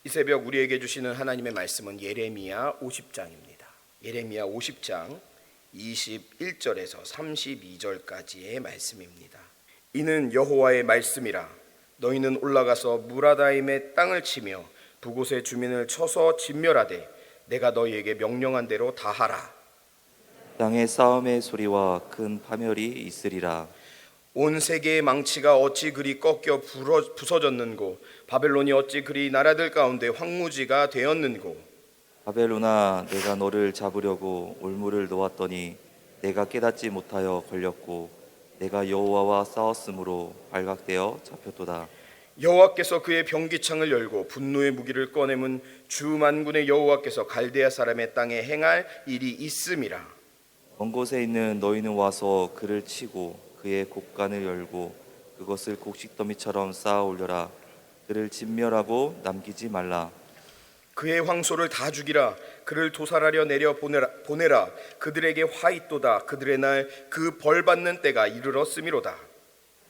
이 새벽 우리에게 주시는 하나님의 말씀은 예레미야 50장입니다. 예레미야 50장 21절에서 32절까지의 말씀입니다. 이는 여호와의 말씀이라. 너희는 올라가서 무라다임의 땅을 치며 그곳의 주민을 쳐서 진멸하되 내가 너희에게 명령한 대로 다 하라. 땅의 싸움의 소리와 큰 파멸이 있으리라. 온 세계의 망치가 어찌 그리 꺾여 부서졌는고, 바벨론이 어찌 그리 나라들 가운데 황무지가 되었는고. 바벨론아, 내가 너를 잡으려고 올무를 놓았더니 내가 깨닫지 못하여 걸렸고 내가 여호와와 싸웠으므로 발각되어 잡혔도다. 여호와께서 그의 병기창을 열고 분노의 무기를 꺼내문 주 만군의 여호와께서 갈대아 사람의 땅에 행할 일이 있음이라. 먼 곳에 있는 너희는 와서 그를 치고 그의 곡간을 열고 그것을 곡식더미처럼 쌓아 올려라. 그를 진멸하고 남기지 말라. 그의 황소를 다 죽이라. 그를 도살하려 내려 보내라. 그들에게 화 있도다. 그들의 날 그 벌 받는 때가 이르렀음이로다.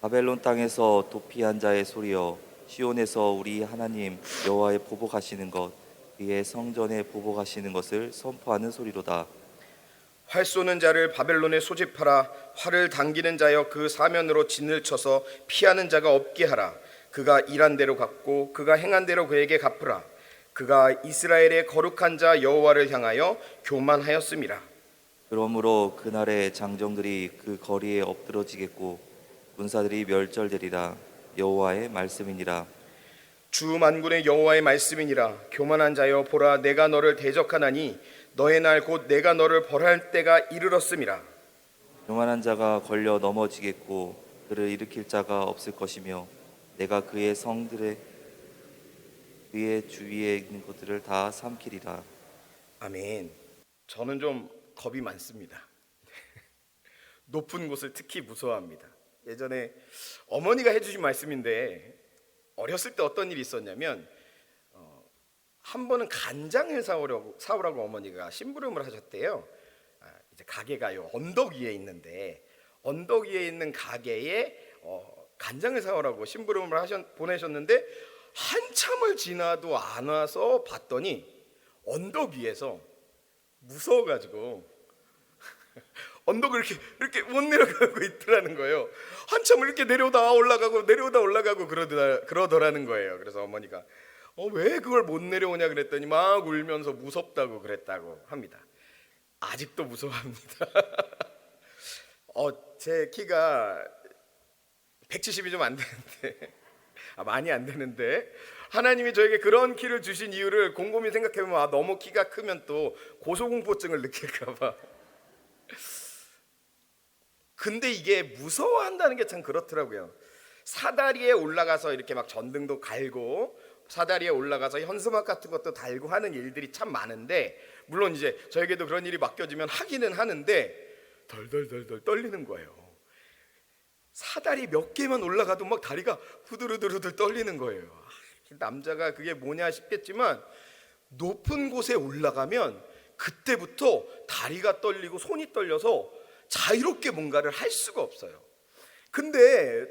바벨론 땅에서 도피한 자의 소리여, 시온에서 우리 하나님 여호와의 보복하시는 것, 그의 성전에 보복하시는 것을 선포하는 소리로다. 활 쏘는 자를 바벨론에 소집하라. 활을 당기는 자여 그 사면으로 진을 쳐서 피하는 자가 없게 하라. 그가 일한 대로 갚고 그가 행한 대로 그에게 갚으라. 그가 이스라엘의 거룩한 자 여호와를 향하여 교만하였음이라. 그러므로 그날의 장정들이 그 거리에 엎드러지겠고 군사들이 멸절되리라. 여호와의 말씀이니라. 주 만군의 여호와의 말씀이니라. 교만한 자여, 보라, 내가 너를 대적하나니 너의 날 곧 내가 너를 벌할 때가 이르렀음이라. 교만한 자가 걸려 넘어지겠고 그를 일으킬 자가 없을 것이며 내가 그의 성들의 그의 주위에 있는 것들을 다 삼키리라. 아멘. 저는 좀 겁이 많습니다. 높은 곳을 특히 무서워합니다. 예전에 어머니가 해주신 말씀인데, 어렸을 때 어떤 일이 있었냐면 한 번은 간장을 사오라고 어머니가 심부름을 하셨대요. 이제 가게가요 언덕 위에 있는데, 언덕 위에 있는 가게에 간장을 사오라고 심부름을 보내셨는데, 한참을 지나도 안 와서 봤더니 언덕 위에서 무서워가지고 언덕을 이렇게 못 내려가고 있더라는 거예요. 한참을 이렇게 내려오다 올라가고 그러더라는 거예요. 그래서 어머니가 왜 그걸 못 내려오냐 그랬더니 막 울면서 무섭다고 그랬다고 합니다. 아직도 무서워합니다. 제 키가 170이 좀 안 되는데, 많이 안 되는데, 하나님이 저에게 그런 키를 주신 이유를 곰곰이 생각해보면 너무 키가 크면 또 고소공포증을 느낄까봐. 근데 이게 무서워한다는 게 참 그렇더라고요. 사다리에 올라가서 이렇게 막 전등도 갈고 사다리에 올라가서 현수막 같은 것도 달고 하는 일들이 참 많은데, 물론 이제 저에게도 그런 일이 맡겨지면 하기는 하는데 덜덜덜덜 떨리는 거예요. 사다리 몇 개만 올라가도 막 다리가 후들후들 떨리는 거예요. 남자가 그게 뭐냐 싶겠지만, 높은 곳에 올라가면 그때부터 다리가 떨리고 손이 떨려서 자유롭게 뭔가를 할 수가 없어요. 근데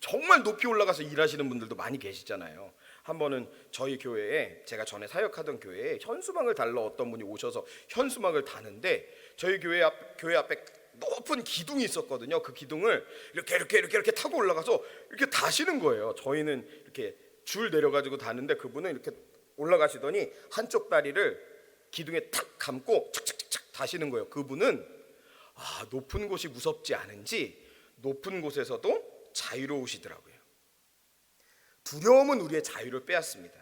정말 높이 올라가서 일하시는 분들도 많이 계시잖아요. 한 번은 저희 교회에, 제가 전에 사역하던 교회에 현수막을 달러 어떤 분이 오셔서 현수막을 다는데, 저희 교회 앞에 높은 기둥이 있었거든요. 그 기둥을 이렇게 타고 올라가서 이렇게 다시는 거예요. 저희는 이렇게 줄 내려가지고 다는데, 그분은 이렇게 올라가시더니 한쪽 다리를 기둥에 탁 감고 착착착 다시는 거예요. 그분은 높은 곳이 무섭지 않은지 높은 곳에서도 자유로우시더라고요. 두려움은 우리의 자유를 빼앗습니다.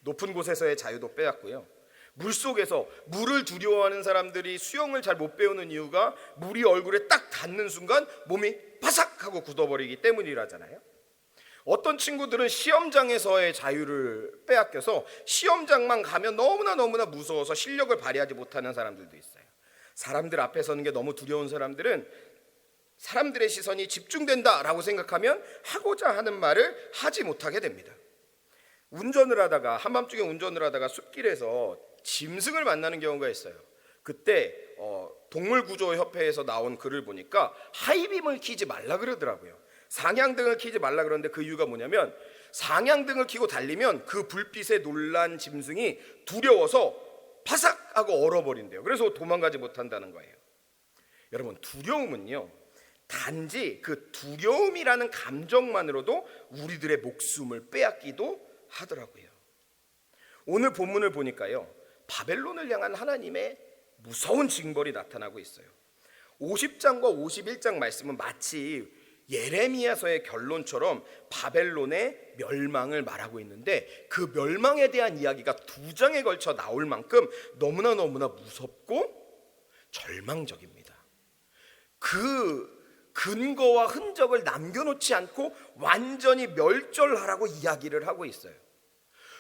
높은 곳에서의 자유도 빼앗고요. 물속에서, 물을 두려워하는 사람들이 수영을 잘 못 배우는 이유가 물이 얼굴에 딱 닿는 순간 몸이 바삭하고 굳어버리기 때문이라잖아요. 어떤 친구들은 시험장에서의 자유를 빼앗겨서 시험장만 가면 너무나 무서워서 실력을 발휘하지 못하는 사람들도 있어요. 사람들 앞에 서는 게 너무 두려운 사람들은 사람들의 시선이 집중된다라고 생각하면 하고자 하는 말을 하지 못하게 됩니다. 한밤중에 운전을 하다가 숲길에서 짐승을 만나는 경우가 있어요. 그때 동물구조협회에서 나온 글을 보니까 하이빔을 켜지 말라 그러더라고요. 상향등을 켜지 말라 그러는데, 그 이유가 뭐냐면 상향등을 켜고 달리면 그 불빛에 놀란 짐승이 두려워서 파삭 하고 얼어버린대요. 그래서 도망가지 못한다는 거예요. 여러분, 두려움은요, 단지 그 두려움이라는 감정만으로도 우리들의 목숨을 빼앗기도 하더라고요. 오늘 본문을 보니까요, 바벨론을 향한 하나님의 무서운 징벌이 나타나고 있어요. 50장과 51장 말씀은 마치 예레미야서의 결론처럼 바벨론의 멸망을 말하고 있는데, 그 멸망에 대한 이야기가 2장에 걸쳐 나올 만큼 너무나 무섭고 절망적입니다. 그 근거와 흔적을 남겨놓지 않고 완전히 멸절하라고 이야기를 하고 있어요.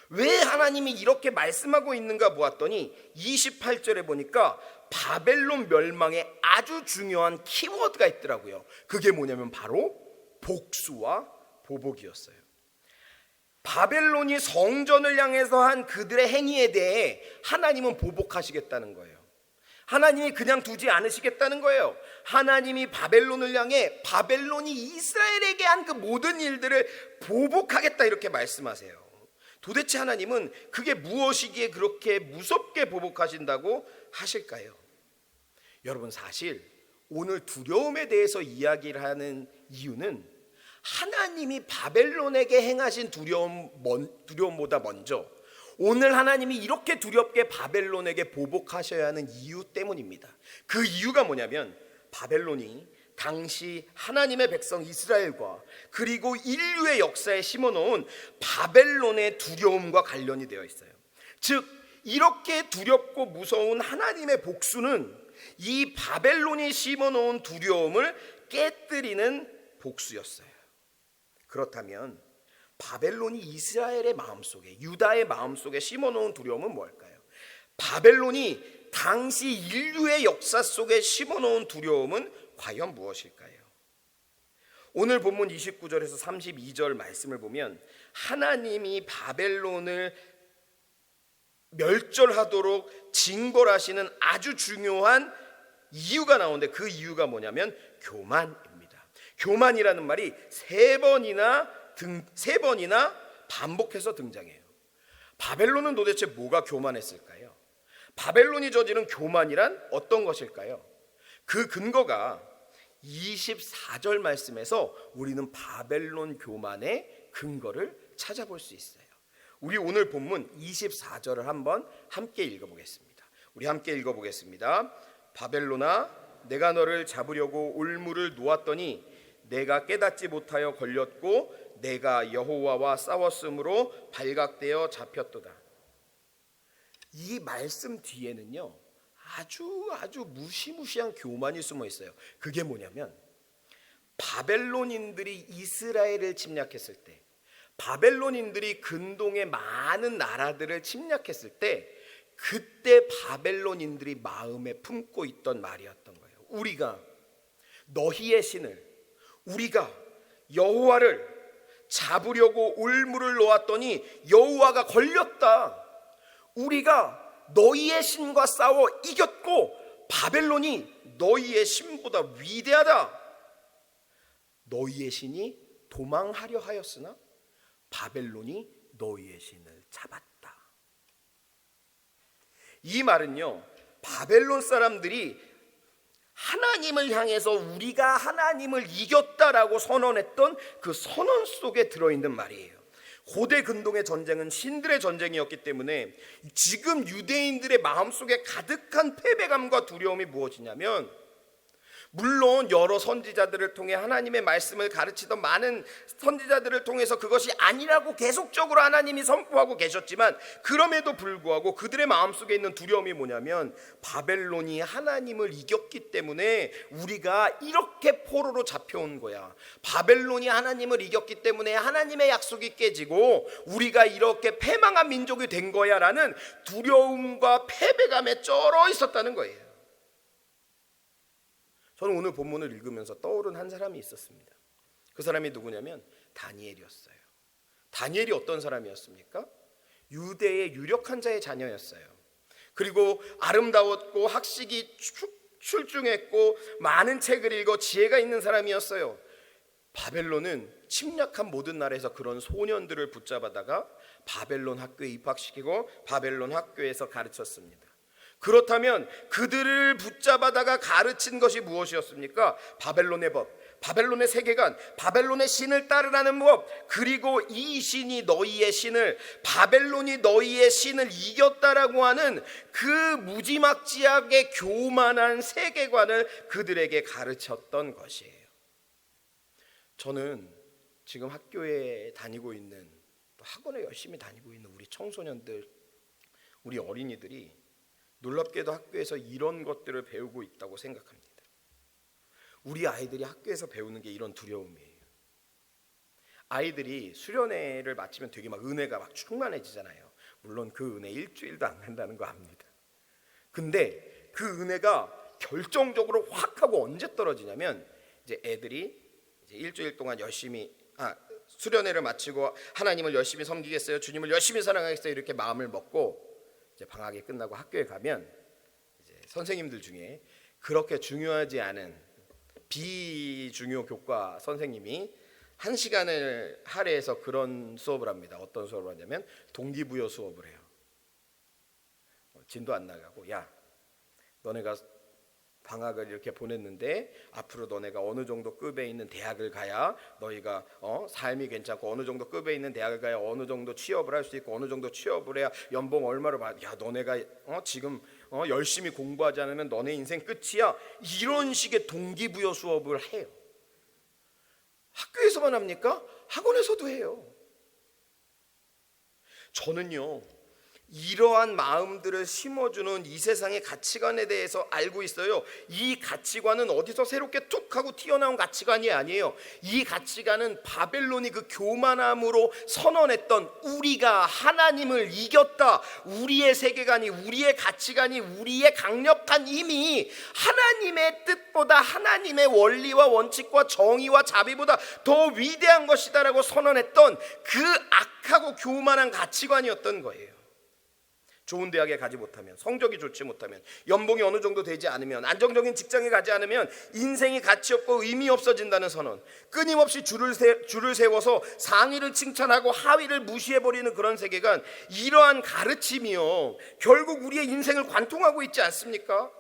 왜 하나님이 이렇게 말씀하고 있는가 보았더니 28절에 보니까 바벨론 멸망에 아주 중요한 키워드가 있더라고요. 그게 뭐냐면 바로 복수와 보복이었어요. 바벨론이 성전을 향해서 한 그들의 행위에 대해 하나님은 보복하시겠다는 거예요. 하나님이 그냥 두지 않으시겠다는 거예요. 하나님이 바벨론을 향해 바벨론이 이스라엘에게 한 그 모든 일들을 보복하겠다 이렇게 말씀하세요. 도대체 하나님은 그게 무엇이기에 그렇게 무섭게 보복하신다고 하실까요? 여러분, 사실 오늘 두려움에 대해서 이야기를 하는 이유는 하나님이 바벨론에게 행하신 두려움보다 먼저 오늘 하나님이 이렇게 두렵게 바벨론에게 보복하셔야 하는 이유 때문입니다. 그 이유가 뭐냐면 바벨론이 당시 하나님의 백성 이스라엘과 그리고 인류의 역사에 심어놓은 바벨론의 두려움과 관련이 되어 있어요. 즉, 이렇게 두렵고 무서운 하나님의 복수는 이 바벨론이 심어놓은 두려움을 깨뜨리는 복수였어요. 그렇다면 바벨론이 이스라엘의 마음속에, 유다의 마음속에 심어놓은 두려움은 뭘까요? 바벨론이 당시 인류의 역사 속에 심어놓은 두려움은 과연 무엇일까요? 오늘 본문 29절에서 32절 말씀을 보면 하나님이 바벨론을 멸절하도록 징벌하시는 아주 중요한 이유가 나오는데, 그 이유가 뭐냐면 교만입니다. 교만이라는 말이 세 번이나 반복해서 등장해요. 바벨론은 도대체 뭐가 교만했을까요? 바벨론이 저지른 교만이란 어떤 것일까요? 그 근거가 24절 말씀에서 우리는 바벨론 교만의 근거를 찾아볼 수 있어요. 우리 오늘 본문 24절을 한번 함께 읽어보겠습니다. 우리 함께 읽어보겠습니다. 바벨론아, 내가 너를 잡으려고 올무를 놓았더니 내가 깨닫지 못하여 걸렸고 내가 여호와와 싸웠으므로 발각되어 잡혔도다. 이 말씀 뒤에는요, 아주 무시무시한 교만이 숨어 있어요. 그게 뭐냐면 바벨론인들이 이스라엘을 침략했을 때, 바벨론인들이 근동의 많은 나라들을 침략했을 때, 그때 바벨론인들이 마음에 품고 있던 말이었던 거예요. 우리가 너희의 신을, 우리가 여호와를 잡으려고 올무를 놓았더니 여호와가 걸렸다. 우리가 너희의 신과 싸워 이겼고 바벨론이 너희의 신보다 위대하다. 너희의 신이 도망하려 하였으나 바벨론이 너희의 신을 잡았다. 이 말은요, 바벨론 사람들이 하나님을 향해서 우리가 하나님을 이겼다라고 선언했던 그 선언 속에 들어있는 말이에요. 고대 근동의 전쟁은 신들의 전쟁이었기 때문에 지금 유대인들의 마음속에 가득한 패배감과 두려움이 무엇이냐면, 물론 여러 선지자들을 통해 하나님의 말씀을 가르치던 많은 선지자들을 통해서 그것이 아니라고 계속적으로 하나님이 선포하고 계셨지만, 그럼에도 불구하고 그들의 마음속에 있는 두려움이 뭐냐면 바벨론이 하나님을 이겼기 때문에 우리가 이렇게 포로로 잡혀온 거야. 바벨론이 하나님을 이겼기 때문에 하나님의 약속이 깨지고 우리가 이렇게 패망한 민족이 된 거야 라는 두려움과 패배감에 쩔어 있었다는 거예요. 저는 오늘 본문을 읽으면서 떠오른 한 사람이 있었습니다. 그 사람이 누구냐면 다니엘이었어요. 다니엘이 어떤 사람이었습니까? 유대의 유력한 자의 자녀였어요. 그리고 아름다웠고 학식이 출중했고 많은 책을 읽어 지혜가 있는 사람이었어요. 바벨론은 침략한 모든 나라에서 그런 소년들을 붙잡아다가 바벨론 학교에 입학시키고 바벨론 학교에서 가르쳤습니다. 그렇다면 그들을 붙잡아다가 가르친 것이 무엇이었습니까? 바벨론의 법, 바벨론의 세계관, 바벨론의 신을 따르라는 법, 그리고 이 신이 너희의 신을, 바벨론이 너희의 신을 이겼다라고 하는 그 무지막지하게 교만한 세계관을 그들에게 가르쳤던 것이에요. 저는 지금 학교에 다니고 있는, 또 학원에 열심히 다니고 있는 우리 청소년들, 우리 어린이들이 놀랍게도 학교에서 이런 것들을 배우고 있다고 생각합니다. 우리 아이들이 학교에서 배우는 게 이런 두려움이에요. 아이들이 수련회를 마치면 되게 막 은혜가 막 충만해지잖아요. 물론 그 은혜 일주일도 안 간다는 거 압니다. 근데 그 은혜가 결정적으로 확 하고 언제 떨어지냐면, 이제 애들이 이제 일주일 동안 열심히 수련회를 마치고 하나님을 열심히 섬기겠어요, 주님을 열심히 사랑하겠어요, 이렇게 마음을 먹고 이제 방학이 끝나고 학교에 가면 이제 선생님들 중에 그렇게 중요하지 않은 비중요 교과 선생님이 1시간을 할애해서 그런 수업을 합니다. 어떤 수업을 하냐면 동기부여 수업을 해요. 진도 안 나가고, 야, 너네가 방학을 이렇게 보냈는데 앞으로 너네가 어느 정도 급에 있는 대학을 가야 너희가 삶이 괜찮고, 어느 정도 급에 있는 대학을 가야 어느 정도 취업을 할 수 있고, 어느 정도 취업을 해야 연봉 얼마를 받. 야, 너네가 지금 열심히 공부하지 않으면 너네 인생 끝이야. 이런 식의 동기부여 수업을 해요. 학교에서만 합니까? 학원에서도 해요. 저는요, 이러한 마음들을 심어주는 이 세상의 가치관에 대해서 알고 있어요. 이 가치관은 어디서 새롭게 툭 하고 튀어나온 가치관이 아니에요. 이 가치관은 바벨론이 그 교만함으로 선언했던, 우리가 하나님을 이겼다, 우리의 세계관이, 우리의 가치관이, 우리의 강력한 힘이 하나님의 뜻보다, 하나님의 원리와 원칙과 정의와 자비보다 더 위대한 것이다라고 선언했던 그 악하고 교만한 가치관이었던 거예요. 좋은 대학에 가지 못하면, 성적이 좋지 못하면, 연봉이 어느 정도 되지 않으면, 안정적인 직장에 가지 않으면 인생이 가치 없고 의미 없어진다는 선언, 끊임없이 줄을 세워서 상위를 칭찬하고 하위를 무시해버리는 그런 세계관, 이러한 가르침이요, 결국 우리의 인생을 관통하고 있지 않습니까?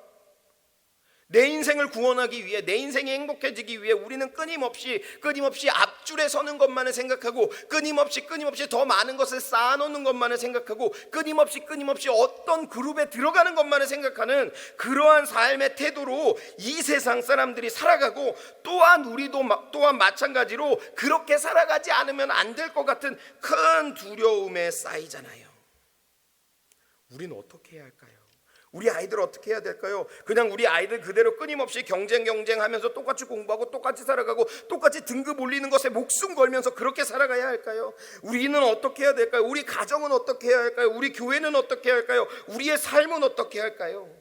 내 인생을 구원하기 위해, 내 인생이 행복해지기 위해 우리는 끊임없이 앞줄에 서는 것만을 생각하고, 끊임없이 더 많은 것을 쌓아놓는 것만을 생각하고, 끊임없이 어떤 그룹에 들어가는 것만을 생각하는 그러한 삶의 태도로 이 세상 사람들이 살아가고, 또한 우리도 또한 마찬가지로 그렇게 살아가지 않으면 안 될 것 같은 큰 두려움에 쌓이잖아요. 우리는 어떻게 해야 할까요? 우리 아이들 어떻게 해야 될까요? 그냥 우리 아이들 그대로 끊임없이 경쟁하면서 똑같이 공부하고 똑같이 살아가고 똑같이 등급 올리는 것에 목숨 걸면서 그렇게 살아가야 할까요? 우리는 어떻게 해야 될까요? 우리 가정은 어떻게 해야 할까요? 우리 교회는 어떻게 해야 할까요? 우리의 삶은 어떻게 해야 할까요?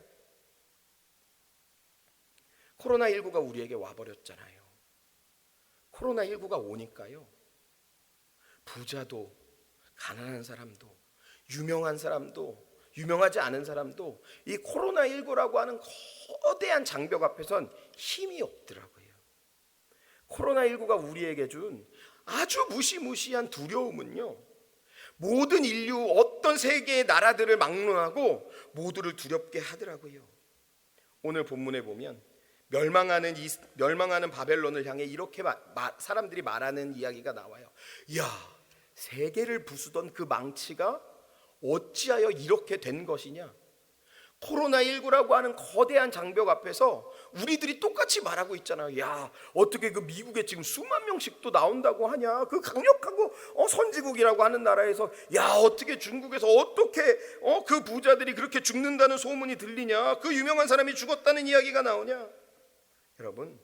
코로나19가 우리에게 와버렸잖아요. 코로나19가 오니까요, 부자도, 가난한 사람도, 유명한 사람도, 유명하지 않은 사람도 이 코로나19라고 하는 거대한 장벽 앞에선 힘이 없더라고요. 코로나19가 우리에게 준 아주 무시무시한 두려움은요, 모든 인류, 어떤 세계의 나라들을 막론하고 모두를 두렵게 하더라고요. 오늘 본문에 보면 멸망하는 바벨론을 향해 이렇게 사람들이 말하는 이야기가 나와요. 야, 세계를 부수던 그 망치가 어찌하여 이렇게 된 것이냐? 코로나19라고 하는 거대한 장벽 앞에서 우리들이 똑같이 말하고 있잖아요. 야, 어떻게 그 미국에 지금 수만 명씩 또 나온다고 하냐? 그 강력하고 선지국이라고 하는 나라에서, 야, 어떻게 중국에서 어떻게 그 부자들이 그렇게 죽는다는 소문이 들리냐? 그 유명한 사람이 죽었다는 이야기가 나오냐? 여러분,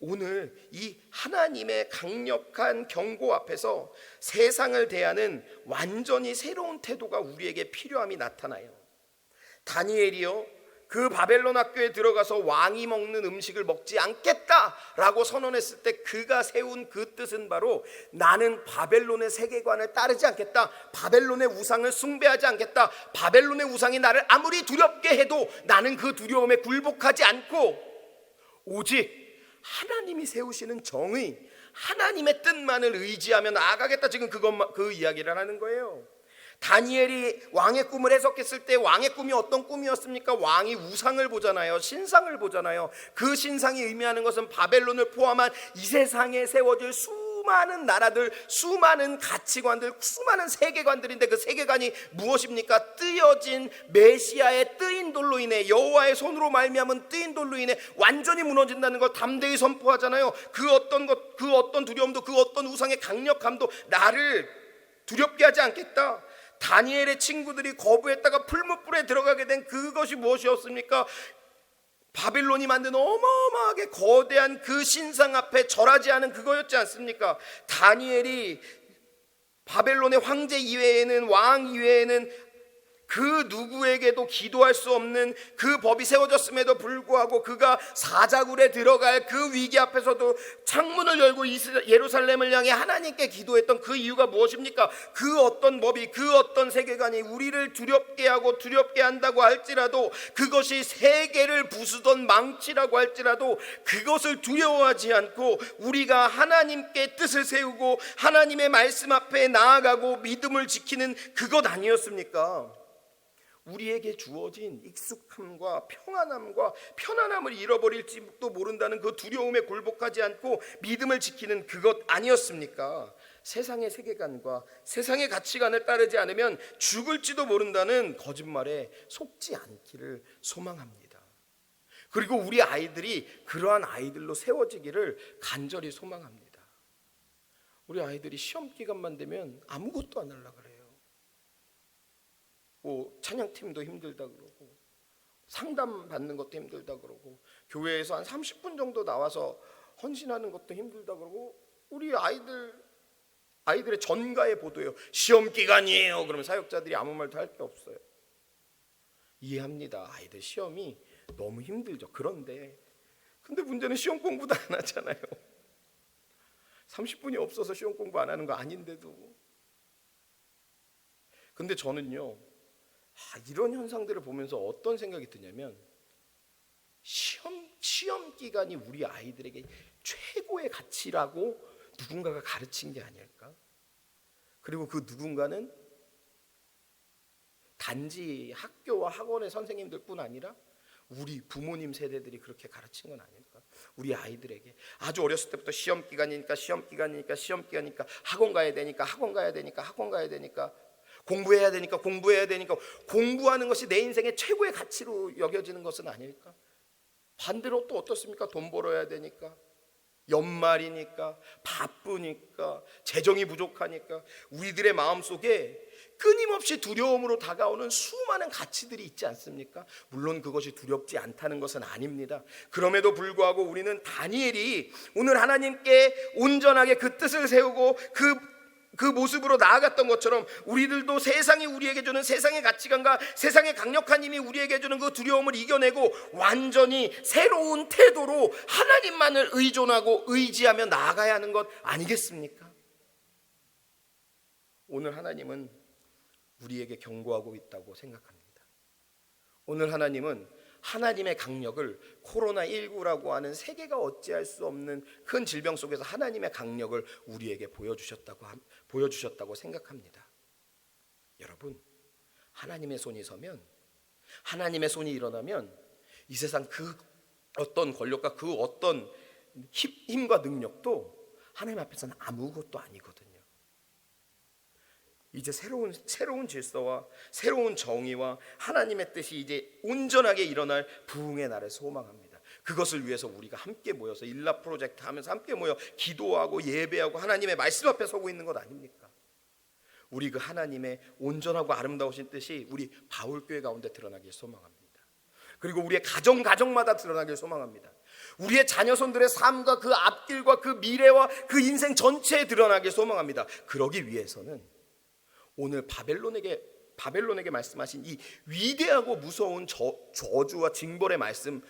오늘 이 하나님의 강력한 경고 앞에서 세상을 대하는 완전히 새로운 태도가 우리에게 필요함이 나타나요. 다니엘이요, 그 바벨론 학교에 들어가서 왕이 먹는 음식을 먹지 않겠다라고 선언했을 때 그가 세운 그 뜻은 바로, 나는 바벨론의 세계관을 따르지 않겠다, 바벨론의 우상을 숭배하지 않겠다, 바벨론의 우상이 나를 아무리 두렵게 해도 나는 그 두려움에 굴복하지 않고 오직 하나님이 세우시는 정의, 하나님의 뜻만을 의지하며 나아가겠다, 지금 그 이야기를 하는 거예요. 다니엘이 왕의 꿈을 해석했을 때 왕의 꿈이 어떤 꿈이었습니까? 왕이 우상을 보잖아요. 신상을 보잖아요. 그 신상이 의미하는 것은 바벨론을 포함한 이 세상에 세워질 수많은 나라들, 수많은 가치관들, 수많은 세계관들인데, 그 세계관이 무엇입니까? 뜨여진 메시아의 뜨인 돌로 인해, 여호와의 손으로 말미암은 뜨인 돌로 인해 완전히 무너진다는 걸 담대히 선포하잖아요. 그 어떤 것, 그 어떤 두려움도, 그 어떤 우상의 강력함도 나를 두렵게 하지 않겠다. 다니엘의 친구들이 거부했다가 풀무불에 들어가게 된 그것이 무엇이었습니까? 바빌론이 만든 어마어마하게 거대한 그 신상 앞에 절하지 않은 그거였지 않습니까? 다니엘이 바벨론의 황제 이외에는, 왕 이외에는 그 누구에게도 기도할 수 없는 그 법이 세워졌음에도 불구하고 그가 사자굴에 들어갈 그 위기 앞에서도 창문을 열고 예루살렘을 향해 하나님께 기도했던 그 이유가 무엇입니까? 그 어떤 법이, 그 어떤 세계관이 우리를 두렵게 하고 두렵게 한다고 할지라도, 그것이 세계를 부수던 망치라고 할지라도 그것을 두려워하지 않고 우리가 하나님께 뜻을 세우고 하나님의 말씀 앞에 나아가고 믿음을 지키는 그것 아니었습니까? 우리에게 주어진 익숙함과 평안함과 편안함을 잃어버릴지도 모른다는 그 두려움에 굴복하지 않고 믿음을 지키는 그것 아니었습니까? 세상의 세계관과 세상의 가치관을 따르지 않으면 죽을지도 모른다는 거짓말에 속지 않기를 소망합니다. 그리고 우리 아이들이 그러한 아이들로 세워지기를 간절히 소망합니다. 우리 아이들이 시험 기간만 되면 아무것도 안 하려고 그래요. 뭐 찬양팀도 힘들다 그러고, 상담 받는 것도 힘들다 그러고, 교회에서 한 30분 정도 나와서 헌신하는 것도 힘들다 그러고, 우리 아이들의 전가에 보도해요. 시험 기간이에요. 그러면 사역자들이 아무 말도 할 게 없어요. 이해합니다. 아이들 시험이 너무 힘들죠. 근데 문제는 시험 공부도 안 하잖아요. 30분이 없어서 시험 공부 안 하는 거 아닌데도. 근데 저는요, 이런 현상들을 보면서 어떤 생각이 드냐면, 시험 기간이 우리 아이들에게 최고의 가치라고 누군가가 가르친 게 아닐까? 그리고 그 누군가는 단지 학교와 학원의 선생님들 뿐 아니라 우리 부모님 세대들이 그렇게 가르친 건 아닐까? 우리 아이들에게 아주 어렸을 때부터 시험 기간이니까 학원 가야 되니까 공부해야 되니까 공부하는 것이 내 인생의 최고의 가치로 여겨지는 것은 아닐까? 반대로 또 어떻습니까? 돈 벌어야 되니까, 연말이니까, 바쁘니까, 재정이 부족하니까 우리들의 마음속에 끊임없이 두려움으로 다가오는 수많은 가치들이 있지 않습니까? 물론 그것이 두렵지 않다는 것은 아닙니다. 그럼에도 불구하고 우리는 다니엘이 오늘 하나님께 온전하게 그 뜻을 세우고 그 모습으로 나아갔던 것처럼, 우리들도 세상이 우리에게 주는 세상의 가치관과 세상의 강력한 힘이 우리에게 주는 그 두려움을 이겨내고 완전히 새로운 태도로 하나님만을 의존하고 의지하며 나아가야 하는 것 아니겠습니까? 오늘 하나님은 우리에게 경고하고 있다고 생각합니다. 오늘 하나님은 하나님의 강력을, 코로나19라고 하는 세계가 어찌할 수 없는 큰 질병 속에서 하나님의 강력을 우리에게 보여주셨다고 생각합니다. 여러분, 하나님의 손이 서면, 하나님의 손이 일어나면 이 세상 그 어떤 권력과 그 어떤 힘과 능력도 하나님 앞에서는 아무것도 아니거든요. 이제 새로운 질서와 새로운 정의와 하나님의 뜻이 이제 온전하게 일어날 부흥의 날을 소망합니다. 그것을 위해서 우리가 함께 모여서 일라 프로젝트 하면서 함께 모여 기도하고 예배하고 하나님의 말씀 앞에 서고 있는 것 아닙니까? 우리 그 하나님의 온전하고 아름다우신 뜻이 우리 바울교회 가운데 드러나길 소망합니다. 그리고 우리의 가정마다 드러나길 소망합니다. 우리의 자녀손들의 삶과 그 앞길과 그 미래와 그 인생 전체에 드러나길 소망합니다. 그러기 위해서는 오늘 바벨론에게 말씀하신 이 위대하고 무서운 저주와 징벌의 말씀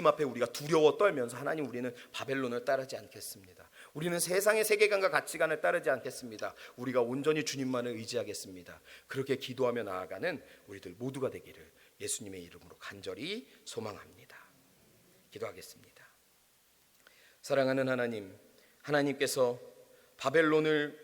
앞에 우리가 두려워 떨면서, 하나님, 우리는 바벨론을 따르지 않겠습니다. 우리는 세상의 세계관과 가치관을 따르지 않겠습니다. 우리가 온전히 주님만을 의지하겠습니다. 그렇게 기도하며 나아가는 우리들 모두가 되기를 예수님의 이름으로 간절히 소망합니다. 기도하겠습니다. 사랑하는 하나님, 하나님께서 바벨론을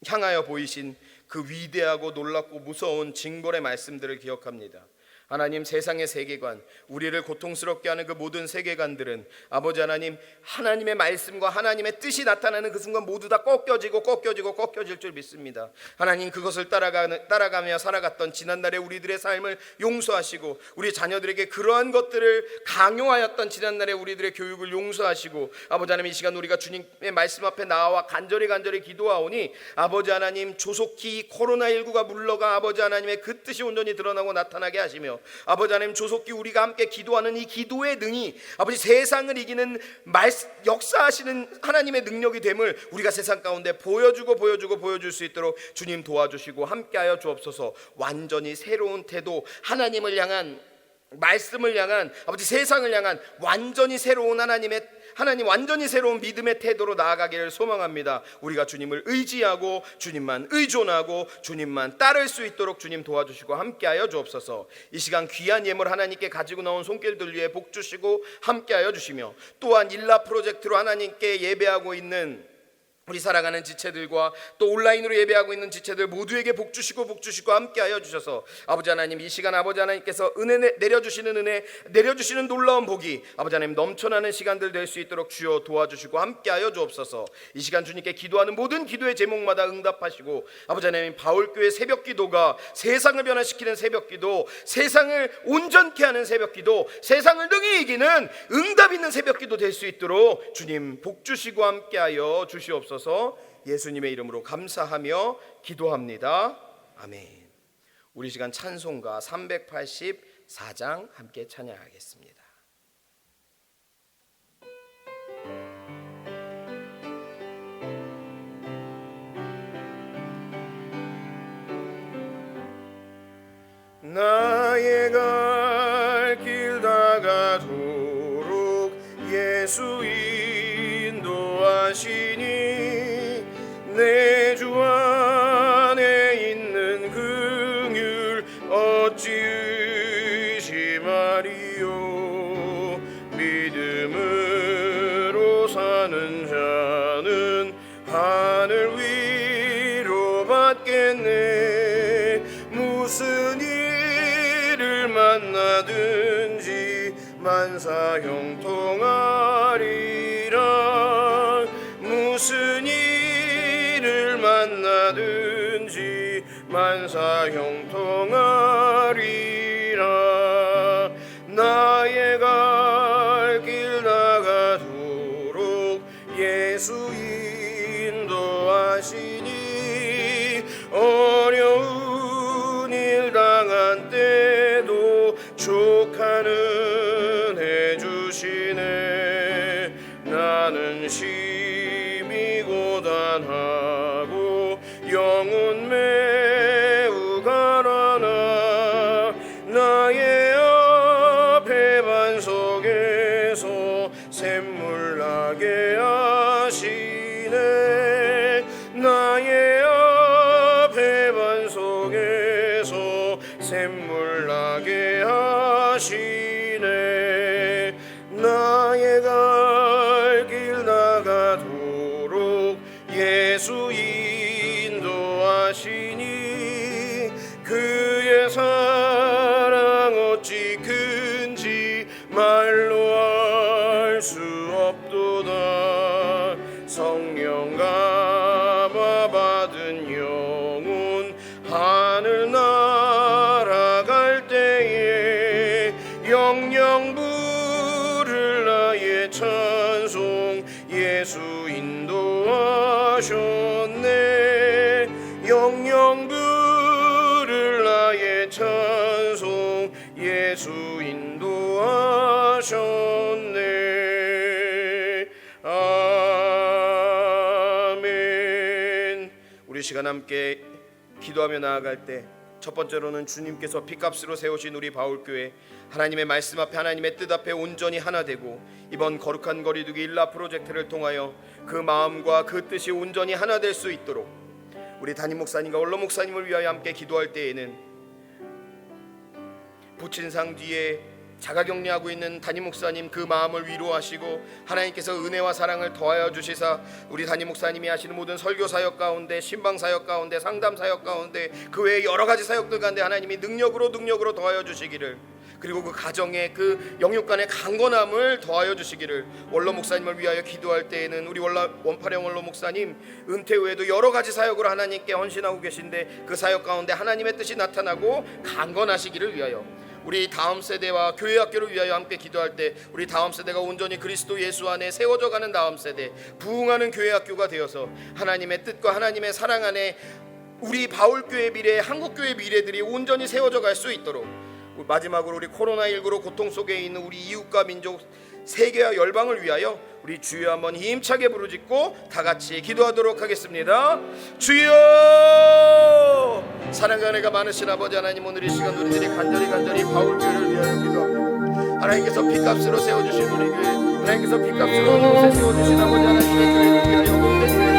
향하여 보이신 그 위대하고 놀랍고 무서운 징벌의 말씀들을 기억합니다. 하나님, 세상의 세계관, 우리를 고통스럽게 하는 그 모든 세계관들은 아버지 하나님, 하나님의 말씀과 하나님의 뜻이 나타나는 그 순간 모두 다 꺾여질 줄 믿습니다. 하나님, 그것을 따라가며 살아갔던 지난날의 우리들의 삶을 용서하시고, 우리 자녀들에게 그러한 것들을 강요하였던 지난날의 우리들의 교육을 용서하시고, 아버지 하나님, 이 시간 우리가 주님의 말씀 앞에 나와 간절히 기도하오니 아버지 하나님, 조속히 코로나19가 물러가 아버지 하나님의 그 뜻이 온전히 드러나고 나타나게 하시며, 아버지 하나님, 조속히 우리가 함께 기도하는 이 기도의 능이 아버지 세상을 이기는 역사하시는 하나님의 능력이 됨을 우리가 세상 가운데 보여줄 수 있도록 주님 도와주시고 함께하여 주옵소서. 완전히 새로운 태도, 하나님을 향한, 말씀을 향한, 아버지 세상을 향한 완전히 새로운 완전히 새로운 믿음의 태도로 나아가기를 소망합니다. 우리가 주님을 의지하고 주님만 의존하고 주님만 따를 수 있도록 주님 도와주시고 함께하여 주옵소서. 이 시간 귀한 예물 하나님께 가지고 나온 손길들 위에 복 주시고 함께하여 주시며, 또한 일라 프로젝트로 하나님께 예배하고 있는 우리 사랑하는 지체들과 또 온라인으로 예배하고 있는 지체들 모두에게 복 주시고 함께하여 주셔서 아버지 하나님, 이 시간 아버지 하나님께서 내려주시는 놀라운 복이 아버지 하나님 넘쳐나는 시간들 될 수 있도록 주여 도와주시고 함께하여 주옵소서. 이 시간 주님께 기도하는 모든 기도의 제목마다 응답하시고 아버지 하나님, 바울교회 새벽기도가 세상을 변화시키는 새벽기도, 세상을 온전케 하는 새벽기도, 세상을 능히 이기는 응답 있는 새벽기도 될 수 있도록 주님 복 주시고 함께하여 주시옵소서. 예수님의 이름으로 감사하며 기도합니다. 아멘. 우리 시간 찬송가 384장 함께 찬양하겠습니다. 나의 갈 길 다가도록 예수 인도하시니 내 주 안에 있는 긍휼 어찌 의심하리요. 믿음으로 사는 자는 하늘 위로 받겠네. 무슨 일을 만나든지 만사 형통하리라. 무슨 일을 만나든지 만사 형통하리라. 나의 갈 길 나가도록 예수 인도하시니 어려운 일 당한 때도 족하는 해주시네. 나는 심히 고단하고 영혼 매우 가라나. 나의 앞에 반석에서 샘물 나게 하시네. 나의 앞에 반석에서 샘물 나게 하시네. 나의 갈 길 나가도록 예수 인도하시니 그의 사랑 어찌 큰지 말로 알 수 없도다. 성령 감화 받은 영혼 하늘 날아갈 때에 영영 부를 나의 찬송 예수 인도하셨네. 영영 부를 나의 찬송 예수 인도하셨네. 아멘. 우리 시간 함께 기도하며 나아갈 때 첫 번째로는 주님께서 피값으로 세우신 우리 바울교회, 하나님의 말씀 앞에 하나님의 뜻 앞에 온전히 하나 되고 이번 거룩한 거리두기 일라 프로젝트를 통하여 그 마음과 그 뜻이 온전히 하나 될 수 있도록 우리 담임 목사님과 원로 목사님을 위하여 함께 기도할 때에는 부친상 뒤에 자가격리하고 있는 담임 목사님 그 마음을 위로하시고 하나님께서 은혜와 사랑을 더하여 주시사 우리 담임 목사님이 하시는 모든 설교 사역 가운데, 신방 사역 가운데, 상담 사역 가운데, 그 외에 여러 가지 사역들 가운데 하나님이 능력으로 더하여 주시기를, 그리고 그 가정의 그 영육간의 강건함을 더하여 주시기를, 원로 목사님을 위하여 기도할 때에는 우리 원파령 원로 목사님 은퇴 후에도 여러 가지 사역으로 하나님께 헌신하고 계신데 그 사역 가운데 하나님의 뜻이 나타나고 강건하시기를 위하여, 우리 다음 세대와 교회 학교를 위하여 함께 기도할 때 우리 다음 세대가 온전히 그리스도 예수 안에 세워져 가는 다음 세대, 부흥하는 교회 학교가 되어서 하나님의 뜻과 하나님의 사랑 안에 우리 바울교회 미래, 한국교회 미래들이 온전히 세워져 갈 수 있도록, 마지막으로 우리 코로나19로 고통 속에 있는 우리 이웃과 민족, 세계와 열방을 위하여 우리 주여 한번 힘차게 부르짖고 다 같이 기도하도록 하겠습니다. 주여! 사랑과 은혜가 많으신 아버지 하나님, 오늘 이 시간 우리들이 간절히 바울교회를 위하여 기도합니다. 하나님께서 피값으로 세워주신 우리 교회, 하나님께서 피값으로 이곳에 세워주신 아버지 하나님의 교회를 위하여